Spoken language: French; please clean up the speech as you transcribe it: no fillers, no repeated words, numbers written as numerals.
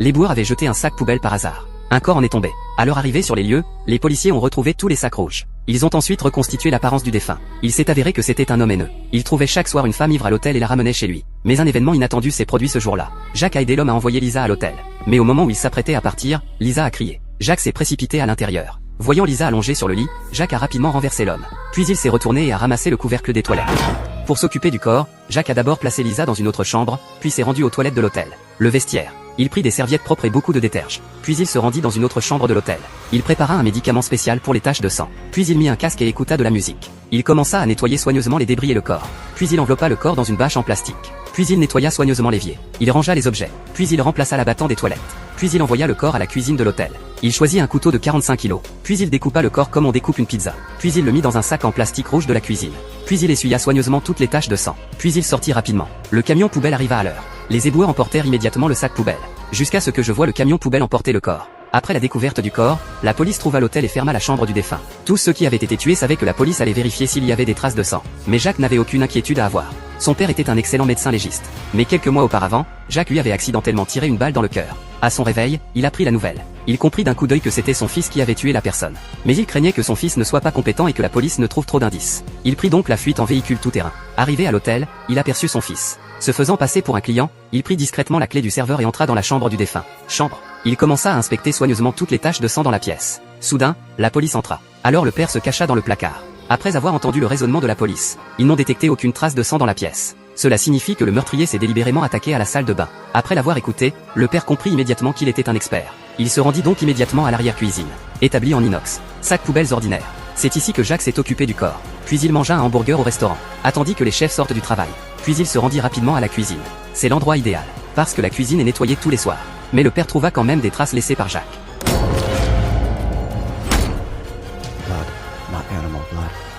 L'éboueur avait jeté un sac poubelle par hasard. Un corps en est tombé. À leur arrivée sur les lieux, les policiers ont retrouvé tous les sacs rouges. Ils ont ensuite reconstitué l'apparence du défunt. Il s'est avéré que c'était un homme haineux. Il trouvait chaque soir une femme ivre à l'hôtel et la ramenait chez lui. Mais un événement inattendu s'est produit ce jour-là. Jacques a aidé l'homme à envoyer Lisa à l'hôtel. Mais au moment où il s'apprêtait à partir, Lisa a crié. Jacques s'est précipité à l'intérieur. Voyant Lisa allongée sur le lit, Jacques a rapidement renversé l'homme. Puis il s'est retourné et a ramassé le couvercle des toilettes. Pour s'occuper du corps, Jacques a d'abord placé Lisa dans une autre chambre, puis s'est rendu aux toilettes de l'hôtel. Le vestiaire. Il prit des serviettes propres et beaucoup de déterge. Puis il se rendit dans une autre chambre de l'hôtel. Il prépara un médicament spécial pour les taches de sang. Puis il mit un casque et écouta de la musique. Il commença à nettoyer soigneusement les débris et le corps. Puis il enveloppa le corps dans une bâche en plastique. Puis il nettoya soigneusement l'évier. Il rangea les objets. Puis il remplaça l'abattant des toilettes. Puis il envoya le corps à la cuisine de l'hôtel. Il choisit un couteau de 45 kg. Puis il découpa le corps comme on découpe une pizza. Puis il le mit dans un sac en plastique rouge de la cuisine. Puis il essuya soigneusement toutes les taches de sang. Puis il sortit rapidement. Le camion poubelle arriva à l'heure. Les éboueurs emportèrent immédiatement le sac poubelle. Jusqu'à ce que je voie le camion poubelle emporter le corps. Après la découverte du corps, la police trouva l'hôtel et ferma la chambre du défunt. Tous ceux qui avaient été tués savaient que la police allait vérifier s'il y avait des traces de sang. Mais Jacques n'avait aucune inquiétude à avoir. Son père était un excellent médecin légiste. Mais quelques mois auparavant, Jacques lui avait accidentellement tiré une balle dans le cœur. À son réveil, il apprit la nouvelle. Il comprit d'un coup d'œil que c'était son fils qui avait tué la personne. Mais il craignait que son fils ne soit pas compétent et que la police ne trouve trop d'indices. Il prit donc la fuite en véhicule tout-terrain. Arrivé à l'hôtel, il aperçut son fils. Se faisant passer pour un client, il prit discrètement la clé du serveur et entra dans la chambre du défunt. Chambre. Il commença à inspecter soigneusement toutes les taches de sang dans la pièce. Soudain, la police entra. Alors le père se cacha dans le placard. Après avoir entendu le raisonnement de la police, ils n'ont détecté aucune trace de sang dans la pièce. Cela signifie que le meurtrier s'est délibérément attaqué à la salle de bain. Après l'avoir écouté, le père comprit immédiatement qu'il était un expert. Il se rendit donc immédiatement à l'arrière-cuisine, établie en inox. Sac poubelles ordinaire. C'est ici que Jacques s'est occupé du corps. Puis il mangea un hamburger au restaurant. Attendit que les chefs sortent du travail. Puis il se rendit rapidement à la cuisine. C'est l'endroit idéal, parce que la cuisine est nettoyée tous les soirs. Mais le père trouva quand même des traces laissées par Jacques. Blood, not animal blood.